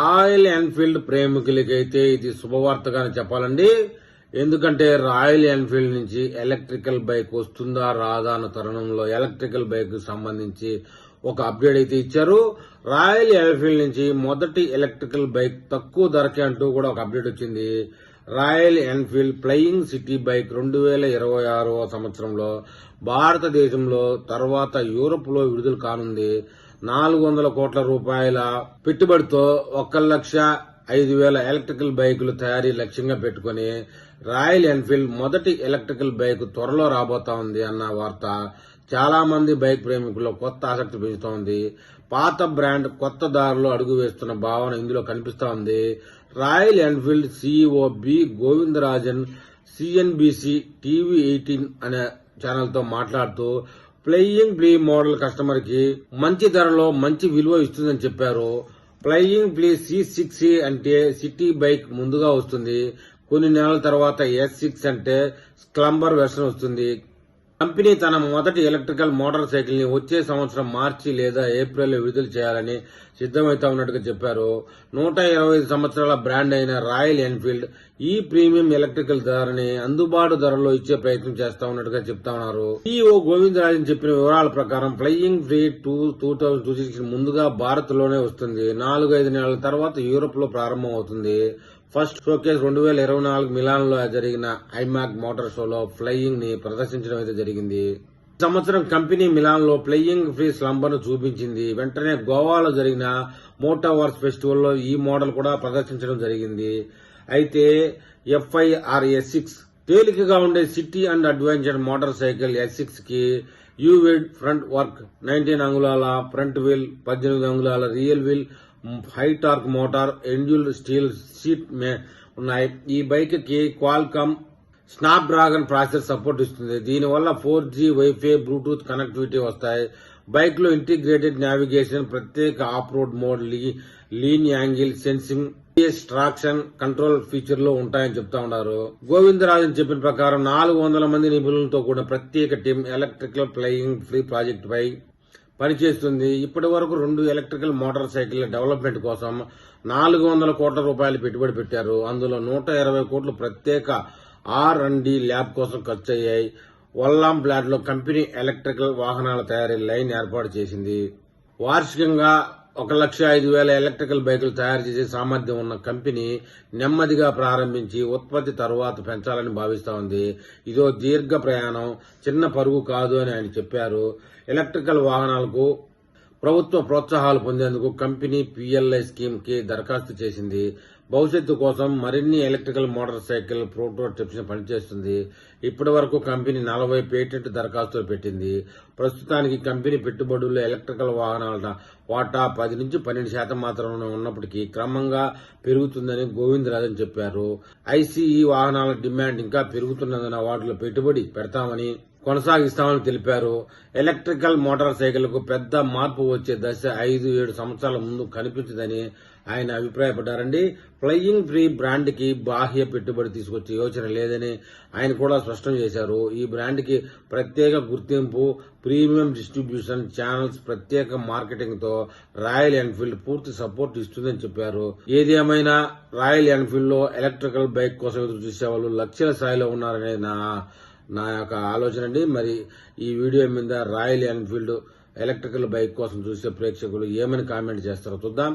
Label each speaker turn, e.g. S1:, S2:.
S1: Royal Enfield ప్రేమికులకైతే ఇది శుభవార్తగానే చెప్పాలండి. ఎందుకంటే రాయల్ ఎన్ఫీల్డ్ నుంచి ఎలక్ట్రికల్ బైక్ వస్తుందా రాదా అన్న తరుణంలో ఎలక్ట్రికల్ బైక్ కు సంబంధించి ఒక అప్డేట్ అయితే ఇచ్చారు. రాయల్ ఎన్ఫీల్డ్ నుంచి మొదటి ఎలక్ట్రికల్ బైక్ తక్కువ ధరకే అంటూ కూడా ఒక అప్డేట్ వచ్చింది. Royal Enfield flying city bike 2026వ సంవత్సరంలో భారతదేశంలో తర్వాత యూరోప్ లో విడుదల కానుంది. 400 కోట్ల రూపాయల పెట్టుబడితో 1,05,000 ఎలక్ట్రికల్ బైకులు తయారీ లక్ష్యంగా పెట్టుకుని రాయల్ ఎన్ఫీల్డ్ మొదటి ఎలక్ట్రికల్ బైక్ త్వరలో రాబోతా ఉంది అన్న వార్త చాలా మంది బైక్ ప్రేమికుల్లో కొత్త ఆసక్తి పెంచుతోంది. పాత బ్రాండ్ కొత్త దారిలో అడుగు వేస్తున్న భావన ఇందులో కనిపిస్తా ఉంది. Royal Enfield CEO B Govindarajan CNBC TV 18 అనే ఛానల్ తో మాట్లాడుతూ ఫ్లయింగ్ ఫ్లీ మోడల్ కస్టమర్ కి మంచి ధరలో మంచి విలువ ఇస్తుందని చెప్పారు. ఫ్లయింగ్ ఫ్లీ C6 అంటే సిటీ బైక్ ముందుగా వస్తుంది. కొన్ని నెలల తర్వాత S6 అంటే స్క్లంబర్ వెర్షన్ వస్తుంది. కంపెనీ తన మొదటి ఎలక్ట్రికల్ మోటార్ సైకిల్ ని వచ్చే సంవత్సరం మార్చి లేదా ఏప్రిల్లో విడుదల చేయాలని సిద్దమైతా ఉన్నట్టుగా చెప్పారు. 125 సంవత్సరాల బ్రాండ్ అయిన రాయల్ ఎన్ఫీల్డ్ ఈ ప్రీమియం ఎలక్ట్రికల్ ధరని అందుబాటు ధరలో ఇచ్చే ప్రయత్నం చేస్తా ఉన్నట్టుగా చెప్తా ఉన్నారు. ఈఓ గోవిందరాజన్ చెప్పిన వివరాల ప్రకారం ఫ్లయింగ్ ఫ్లీ 2026 ముందుగా భారత్ లోనే వస్తుంది. 4-5 నెలల తర్వాత యూరోప్ లో ప్రారంభం అవుతుంది. ఫస్ట్ షోకేస్ 2024 మిలాన్ లో జరిగిన ఐమాక్ మోటార్ షోలో ఫ్లయింగ్ ని ప్రదర్శించడం అయితే జరిగింది. ఈ సంవత్సరం కంపెనీ మిలాన్ లో ఫ్లయింగ్ ఫ్రీ స్లంబర్ ను చూపించింది. వెంటనే గోవాలో జరిగిన మోటావర్స్ ఫెస్టివల్ లో ఈ మోడల్ కూడా ప్రదర్శించడం జరిగింది. అయితే FIR S6 తేలికగా ఉండే city and adventure motor cycle S6 కి యూవిడ్ ఫ్రంట్ వర్క్, 19 అంగుళాల ఫ్రంట్ వీల్, 18 అంగుళాల rear wheel, high torque motor, ఎండ్యూల్ స్టీల్ సీట్ ఉన్నాయి. ఈ బైక్ కి Qualcomm Snapdragon processor support ఇస్తుంది. దీనివల్ల 4G వైఫై బ్లూటూత్ కనెక్టివిటీ వస్తాయి. బైక్ లో ఇంటిగ్రేటెడ్ నావిగేషన్, ప్రత్యేక off road mode, lean angle sensing, traction control ఫీచర్లు ఉంటాయని చెప్తా ఉన్నారు. గోవిందరాజన్ చెప్పిన ప్రకారం 400 మంది నిపుణులతో కూడిన ప్రత్యేక team electrical flying free project పై పనిచేస్తుంది. ఇప్పటి వరకు 2 ఎలక్ట్రికల్ మోటార్ సైకిళ్ల డెవలప్మెంట్ కోసం 400 కోట్ల రూపాయలు పెట్టుబడి పెట్టారు. అందులో 120 కోట్లు ప్రత్యేక R&D ల్యాబ్ కోసం ఖర్చు అయ్యాయి. వల్లాం ప్లాంట్ లో కంపెనీ ఎలక్ట్రికల్ వాహనాల తయారీ లైన్ ఏర్పాటు చేసింది. వార్షికంగా 1,05,000 ఎలక్ట్రికల్ బైకులు తయారు చేసే సామర్థ్యం ఉన్న కంపెనీ నెమ్మదిగా ప్రారంభించి ఉత్పత్తి తరువాత పెంచాలని భావిస్తా ఉంది. ఇదో దీర్ఘ ప్రయాణం, చిన్న పరుగు కాదు అని ఆయన చెప్పారు. ఎలక్ట్రికల్ వాహనాలకు ప్రభుత్వ ప్రోత్సాహాలు పొందేందుకు కంపెనీ PLI స్కీమ్ కి దరఖాస్తు చేసింది. భవిష్యత్తు కోసం మరిన్ని ఎలక్ట్రికల్ మోటార్ సైకిల్ ప్రోటోటైప్స్ ని పనిచేస్తుంది. ఇప్పటి వరకు కంపెనీ 40 పేటెంట్ దరఖాస్తులు పెట్టింది. ప్రస్తుతానికి కంపెనీ పెట్టుబడుల్లో ఎలక్ట్రికల్ వాహనాల వాటా 10-12% మాత్రమే ఉన్నప్పటికీ క్రమంగా పెరుగుతుందని గోవిందరాజన్ చెప్పారు. ICE వాహనాల డిమాండ్ ఇంకా పెరుగుతున్నందున వాటిలో పెట్టుబడి పెడతామని కొనసాగిస్తామని తెలిపారు. ఎలక్ట్రికల్ మోటార్ సైకిల్ కు పెద్ద మార్పు వచ్చే దశ 5-7 సంవత్సరాల ముందు కనిపించదని ఆయన అభిప్రాయపడ్డారండి. ఫ్లయింగ్ ఫ్రీ బ్రాండ్ కి బాహ్య పెట్టుబడి తీసుకొచ్చే యోచన లేదని ఆయన కూడా స్పష్టం చేశారు. ఈ బ్రాండ్ కి ప్రత్యేక గుర్తింపు, ప్రీమియం డిస్ట్రిబ్యూషన్ ఛానల్స్, ప్రత్యేక మార్కెటింగ్ తో రాయల్ ఎన్ఫీల్డ్ పూర్తి సపోర్ట్ ఇస్తుందని చెప్పారు. ఏది ఏమైనా రాయల్ ఎన్ఫీల్డ్ లో ఎలక్ట్రికల్ బైక్ కోసం ఎదురు చూసే వాళ్ళు లక్షల స్థాయిలో ఉన్నారనేది నా యొక్క ఆలోచన అండి. మరి ఈ వీడియో మీద రాయల్ ఎన్ఫీల్డ్ ఎలక్ట్రికల్ బైక్ కోసం చూసే ప్రేక్షకులు ఏమని కామెంట్ చేస్తారో చూద్దాం.